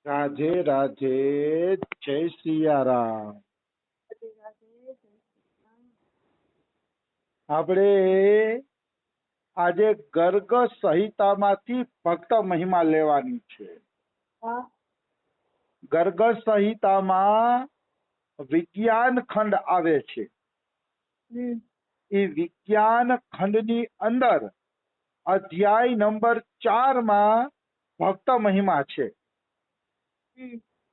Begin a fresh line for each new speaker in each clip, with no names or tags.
રાધે રાધે, જય સિયારામ. આપણે આજે ગર્ગ સંહિતામાંથી ભક્ત મહિમા લેવાની છે. ગર્ગ સંહિતામાં વિજ્ઞાન ખંડ આવે છે. એ વિજ્ઞાન ખંડની અંદર અધ્યાય નંબર 4 માં ભક્ત મહિમા છે.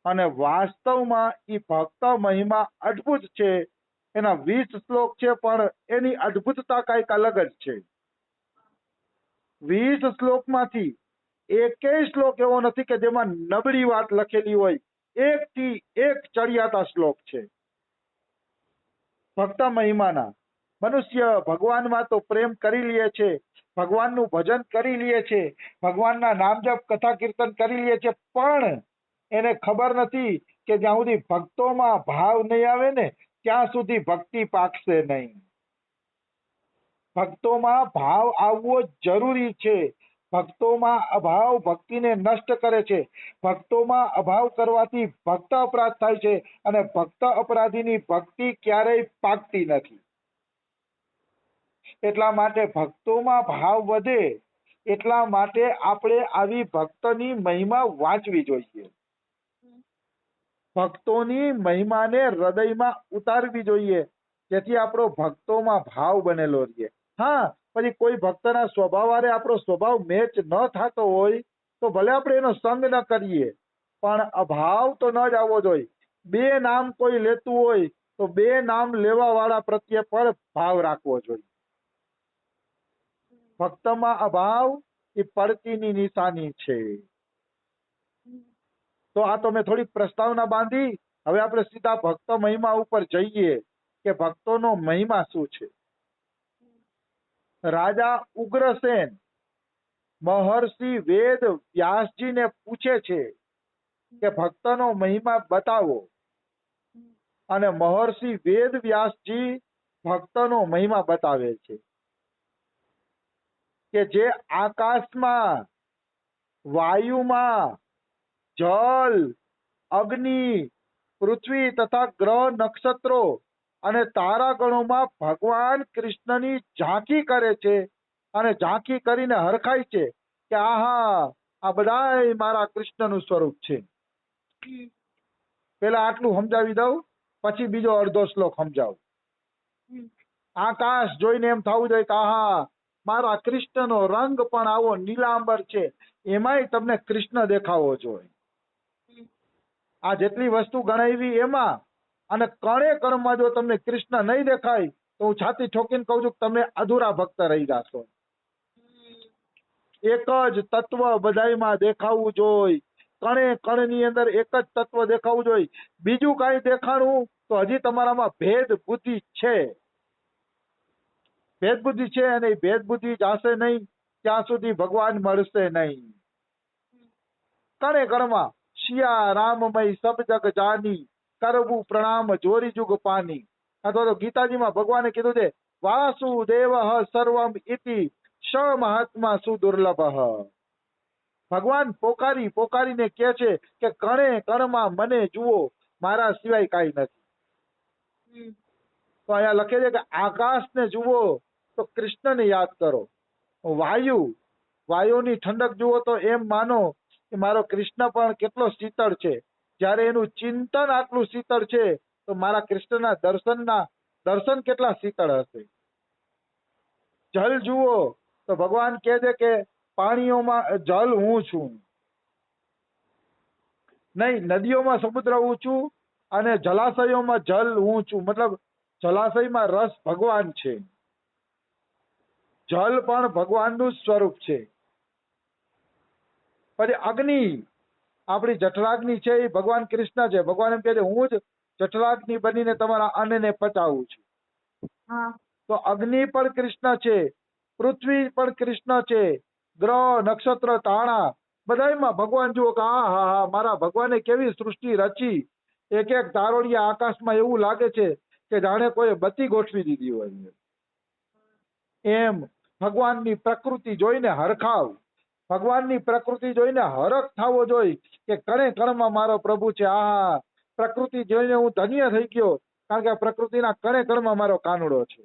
અને વાસ્તવમાં એ ભક્ત મહિમા અદ્ભુત છે. એના 20 શ્લોક છે, પણ એની અદ્ભુતતા કઈક અલગ જ છે. 20 શ્લોકમાંથી એકેય શ્લોક એવો નથી કે જેમાં નબળી વાત લખેલી હોય. એક થી એક ચડિયાતા શ્લોક છે ભક્ત મહિમાના. મનુષ્ય ભગવાનમાં તો પ્રેમ કરી લે છે, ભગવાનનું ભજન કરી લે છે, ભગવાનના નામ જપ કથા કીર્તન કરી લે છે, પણ એને ખબર નથી કે જ્યાં સુધી ભક્તોમાં ભાવ નહીં આવે ને ત્યાં સુધી ભક્તિ પાકશે નહીં. ભક્તોમાં ભાવ આવવો જરૂરી છે. ભક્તોમાં અભાવ ભક્તિને નષ્ટ કરે છે. ભક્તોમાં અભાવ કરવાથી ભક્ત અપરાધ થાય છે, અને ભક્ત અપરાધીની ભક્તિ ક્યારેય પાકતી નથી. એટલા માટે ભક્તોમાં ભાવ વધે એટલા માટે આપણે આવી ભક્તની મહિમા વાંચવી જોઈએ. ભક્તોની મહિમાને હૃદયમાં ઉતારવી જોઈએ, જેથી આપણો ભક્તોમાં ભાવ બનેલો રહે. હા, પછી કોઈ ભક્તના સ્વભાવ હારે આપણો સ્વભાવ મેચ ન થતો હોય તો ભલે આપણે એનો સંગ ન કરીએ, પણ અભાવ તો ન જ આવવો જોઈએ. બે નામ કોઈ લેતું હોય તો બે નામ લેવા વાળા પ્રત્યે પણ ભાવ રાખવો જોઈએ. ભક્તમાં અભાવ એ પડતીની નિશાની છે. તો આ તો મેં થોડી પ્રસ્તાવના બાંધી. હવે આપણે સીધા ભક્ત મહિમા ઉપર જઈએ કે ભક્તોનો મહિમા શું છે. રાજા ઉગ્રસેન મહર્ષિ વેદ વ્યાસજીને પૂછે છે કે ભક્તનો મહિમા બતાવો. અને મહર્ષિ વેદ વ્યાસજી ભક્તનો મહિમા બતાવે છે કે જે આકાશમાં, વાયુમાં, જલ, અગ્નિ, પૃથ્વી તથા ગ્રહ નક્ષત્રો અને તારાગણોમાં ભગવાન કૃષ્ણની ઝાંખી કરે છે, અને ઝાંખી કરીને હરખાય છે કે આહા, આ બધાય મારા કૃષ્ણનું સ્વરૂપ છે. પેલા આટલું સમજાવી દઉં, પછી બીજો અડધો શ્લોક સમજાવું. આકાશ જોઈને એમ થવું જોઈએ કે આહા, મારા કૃષ્ણનો રંગ પણ આવો નીલાંબર છે, એમાંય તમને કૃષ્ણ દેખાવો જોઈએ. આ જેટલી વસ્તુ ગણાવી એમાં, અને કણે કણમાં જો તમને કૃષ્ણ નહીં દેખાય તો હું છાતી ઠોકીને કહું છું કે તમે અધૂરા ભક્ત રહી જશો. એક જ તત્વ બધાયમાં દેખાવું જોઈએ. કણે કણની અંદર એક જ તત્વ દેખાવું જોઈએ. બીજું કાંઈ દેખાણું તો હજી તમારામાં ભેદ બુદ્ધિ છે. ભેદ બુદ્ધિ છે, અને એ ભેદ બુદ્ધિ જાશે નહીં ત્યાં સુધી ભગવાન મળશે નહીં. કણે કણમાં શિયા રામમય સબ જગ જાની, કરવું પ્રણામ જોરી જુગ પાની. અથવા તો ગીતાજીમાં ભગવાને કીધું છે વાસુદેવ સર્વમ ઇતિ સ મહાત્મા સુદુર્લભ. ભગવાન પોકારી પોકારીને કહે છે કે કણે કણમાં મને જુઓ, મારા સિવાય કાંઈ નથી. તો અહીંયા લખે છે કે આકાશને જુઓ તો કૃષ્ણને યાદ કરો. વાયુની ઠંડક જુઓ તો એમ માનો કે મારો કૃષ્ણ પણ કેટલો શીતળ છે. જ્યારે એનું ચિંતન આટલું શીતળ છે તો મારા કૃષ્ણના દર્શન કેટલા શીતળ હશે. જલ જુઓ તો ભગવાન કહે છે કે પાણીઓમાં જલ હું છું. નહીં, નદીઓમાં સમુદ્ર હું છું, અને જલાશયોમાં જલ હું છું. મતલબ જલાશયમાં રસ ભગવાન છે. જલ પણ ભગવાનનું સ્વરૂપ છે. પછી અગ્નિ, આપણી જઠરાગ્નિ છે એ ભગવાન કૃષ્ણ છે. ભગવાન એમ કહે છે હું જ જઠરાગ્નિ બનીને તમારા અન્નને પચાવું છું. તો અગ્નિ પણ કૃષ્ણ છે, પૃથ્વી પણ કૃષ્ણ છે, ગ્રહ નક્ષત્ર તાણા બધામાં ભગવાન જુઓ કે હા હા હા, મારા ભગવાને કેવી સૃષ્ટિ રચી. એક એક તારોડિયા આકાશમાં એવું લાગે છે કે જાણે કોઈ બત્તી ગોઠવી દીધી હોય. એમ ભગવાનની પ્રકૃતિ જોઈને હરખાવ. ભગવાનની પ્રકૃતિ જોઈને હરખ થવો જોઈએ કે કણે કણમાં મારો પ્રભુ છે. આ પ્રકૃતિ જોઈને હું ધન્ય થઈ ગયો, કારણ કે આ પ્રકૃતિના કણે કણમાં મારો કાનુડો છે.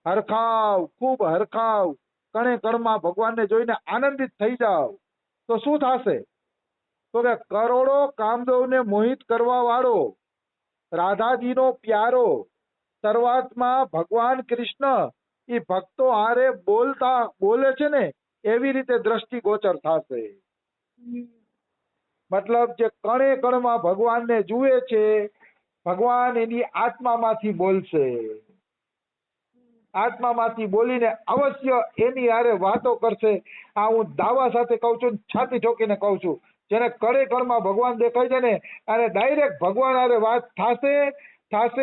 હરખાવ, ખૂબ હરખાવ, કણે કણમાં ભગવાનને જોઈને આનંદિત થઈ જાવ તો શું થશે? તો કે કરોડો કામદેવને મોહિત કરવા વાળો રાધાજીનો પ્યારો શરૂઆતમાં ભગવાન કૃષ્ણ એ ભક્તો હારે બોલે છે ને એવી રીતે દ્રષ્ટિગોચર થશે. મતલબ જે કણે કણમાં ભગવાનને જુએ છે, ભગવાન એની આત્મામાંથી બોલશે. આત્મામાંથી બોલીને અવશ્ય એની હારે વાતો કરશે. આ હું દાવા સાથે કહું છું, છાતી ઠોકીને કહું છું. જેને કણે કણમાં ભગવાન દેખાય છે ને અને ડાયરેક્ટ ભગવાન હારે વાત થશે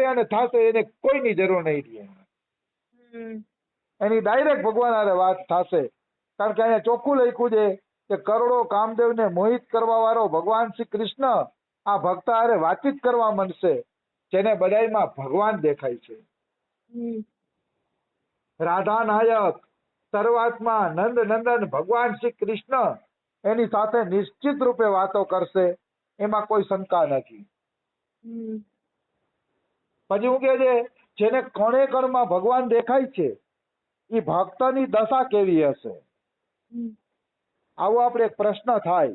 અને થશે, એને કોઈની જરૂર નહીં રહે. એની ડાયરેક્ટ ભગવાન હારે વાત થશે. કારણ કે અહીંયા ચોખ્ખું લખ્યું છે કે કરોડો કામદેવને મોહિત કરવા વાળો ભગવાન શ્રી કૃષ્ણ આ ભક્ત હારે વાતચીત કરવા માંડશે, જેને બધાયમાં ભગવાન દેખાય છે. રાધા નાયક શરૂઆતમાં નંદ નંદન ભગવાન શ્રી કૃષ્ણ એની સાથે નિશ્ચિત રૂપે વાતો કરશે, એમાં કોઈ શંકા નથી. પછી હું કે છે જેને કણે કણમાં ભગવાન દેખાય છે એ ભક્તની દશા કેવી હશે? આવો આપણે એક પ્રશ્ન થાય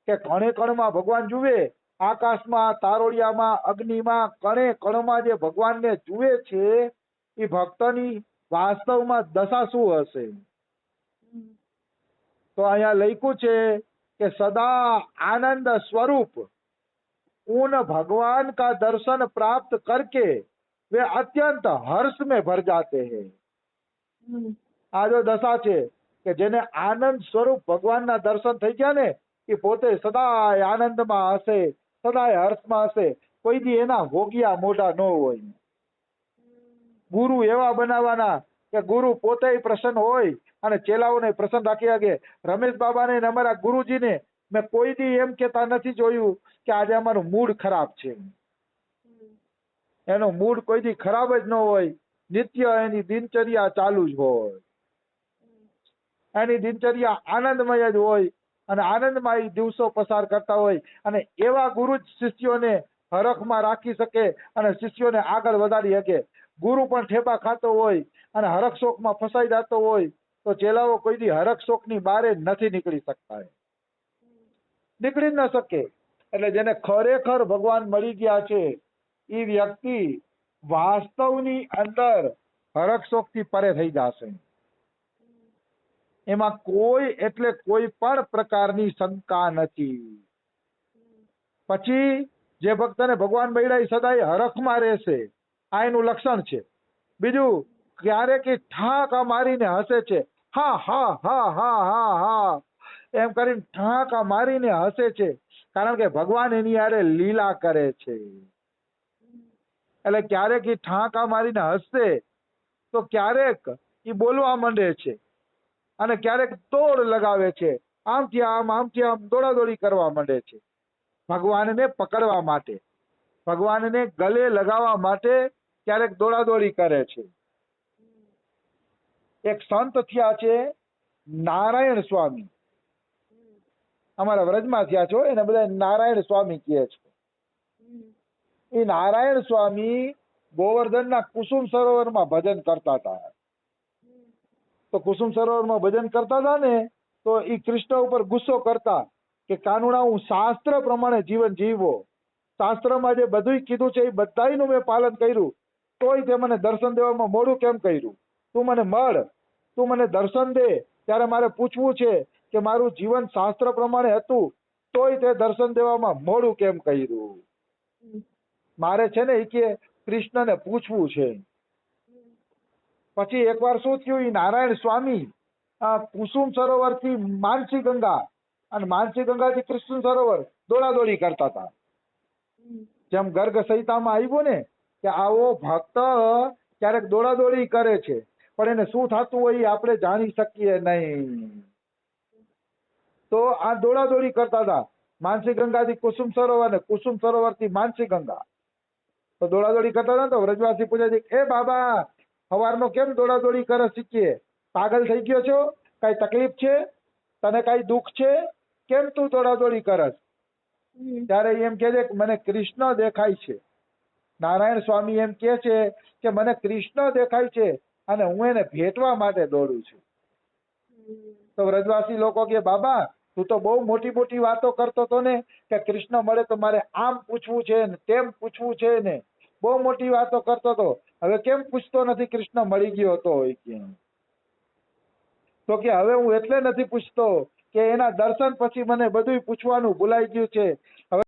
કે કણે કણમાં ભગવાન જુએ, આકાશમાં, તારોડિયામાં, અગ્નિમાં, કણે કણમાં જે ભગવાનને જુએ છે એ ભક્તની વાસ્તવમાં દશા શું હશે? તો અહીંયા લખ્યું છે કે સદા આનંદ સ્વરૂપ उन भगवान का दर्शन प्राप्त करके वे अत्यंत हर्ष में भर जाते हैं. આ જો દશા છે કે જેને આનંદ સ્વરૂપ ભગવાનના દર્શન થઈ ગયા ને એ પોતે સદાય આનંદમાં હશે, સદાય હર્ષમાં હશે. કોઈ દી એના ભોગિયા મોઢા ન હોય. ગુરુ એવા બનાવવાના કે ગુરુ પોતે પ્રસન્ન હોય અને ચેલાઓને પ્રસન્ન રાખી શકે. રમેશ બાબાને અમારા ગુરુજીને મેં કોઈ દી એમ કેતા નથી જોયું કે આજે અમારું મૂડ ખરાબ છે. એનો મૂડ કોઈ દી ખરાબ જ ન હોય. નિત્ય એની દિનચર્યા ચાલુ જ હોય. એની દિનચર્યા આનંદમય જ હોય અને આનંદમય દિવસો પસાર કરતા હોય. અને એવા ગુરુ જ શિષ્યોને હરખમાં રાખી શકે અને શિષ્યોને આગળ વધારી શકે. ગુરુ પણ ઠેપા ખાતો હોય અને હરખ શોકમાં ફસાઈ જતો હોય તો ચેલાઓ કોઈ દી હરખ શોકની બારે નથી નીકળી શકતા, નીકળી ન શકે. એટલે જેને ખરેખર ભગવાન મળી ગયા છે એ વ્યક્તિ વાસ્તવની અંદર હરખ શોકથી પરે થઈ જશે. એમાં કોઈ પણ પ્રકારની શંકા નથી. પછી જે ભક્તને ભગવાન મળ્યા એ સદાય હરખમાં રહેશે. આ એનું લક્ષણ છે. બીજું, ક્યારેક ઠાકા મારીને હસે છે. હા હા હા હા હા હા એમ કરીને ઠાકા મારીને હસે છે. કારણ કે ભગવાન એની હારે લીલા કરે છે. એટલે ક્યારેક એ ઠાકા મારીને હસશે તો ક્યારેક એ બોલવા માંડે છે અને ક્યારેક દોડ લગાવે છે. આમથી આમ દોડાદોડી કરવા માંડે છે ભગવાનને પકડવા માટે, ભગવાનને ગલે લગાવવા માટે ક્યારેક દોડાદોડી કરે છે. એક સંત થયા છે નારાયણ સ્વામી, અમારા વ્રજમાં થયા છો, એને બધા નારાયણ સ્વામી કહે છે. એ નારાયણ સ્વામી ગોવર્ધનના કુસુમ સરોવરમાં ભજન કરતા હતા. તો કુસુમ સરોવરમાં ભજન કરતા હતા ને તો એ કૃષ્ણ ઉપર ગુસ્સો કરતા કે કાનુડા, હું શાસ્ત્ર પ્રમાણે જીવન જીવવો, શાસ્ત્રમાં જે બધું કીધું છે એ બધાયનું મેં પાલન કર્યું, તોય તે મને દર્શન દેવામાં મોડું કેમ કર્યું? તું મને મળ, તું મને દર્શન દે. ત્યારે મારે પૂછવું છે કે મારું જીવન શાસ્ત્ર પ્રમાણે હતું તોય તે દર્શન દેવામાં મોડું કેમ કર્યું? મારે છે ને એ કે કૃષ્ણને પૂછવું છે. પછી એકવાર શું થયું, એ નારાયણ સ્વામી કુસુમ સરોવર થી માનસી ગંગા અને માનસી ગંગાથી કૃષ્ણ સરોવર દોડાદોડી કરતા હતા. જેમ ગર્ગ સંહિતામાં આવ્યું ને કે આવો ભક્ત ક્યારેક દોડાદોડી કરે છે પણ એને શું થતું હોય એ આપણે જાણી શકીએ નહીં. તો આ દોડાદોડી કરતા હતા માનસી ગંગાથી કુસુમ સરોવર ને કુસુમ સરોવર થી માનસી ગંગા. તો દોડાદોડી કરતા હતા તો વ્રજવાસી પૂછે છે, એ બાબા સવારનો કેમ દોડાદોડી કરે શીખીએ? પાગલ થઈ ગયો છો? કઈ તકલીફ છે? તને કઈ દુઃખ છે? કેમ તું દોડાદોડી કરસ? ત્યારે એ એમ કહે છે કે મને કૃષ્ણ દેખાય છે. નારાયણ સ્વામી એમ કહે છે કે મને કૃષ્ણ દેખાય છે અને હું એને ભેટવા માટે દોડું છું. તો વ્રજવાસી લોકો કે બાબા તું તો બહુ મોટી મોટી વાતો કરતો હતો ને કે કૃષ્ણ મળે તો મારે આમ પૂછવું છે ને તેમ પૂછવું છે ને, બહુ મોટી વાતો કરતો હતો, હવે કેમ પૂછતો નથી કૃષ્ણ મળી ગયો હતો હોય કે? તો કે હવે હું એટલે નથી પૂછતો કે એના દર્શન પછી મને બધું પૂછવાનું ભૂલાઈ ગયું છે. હવે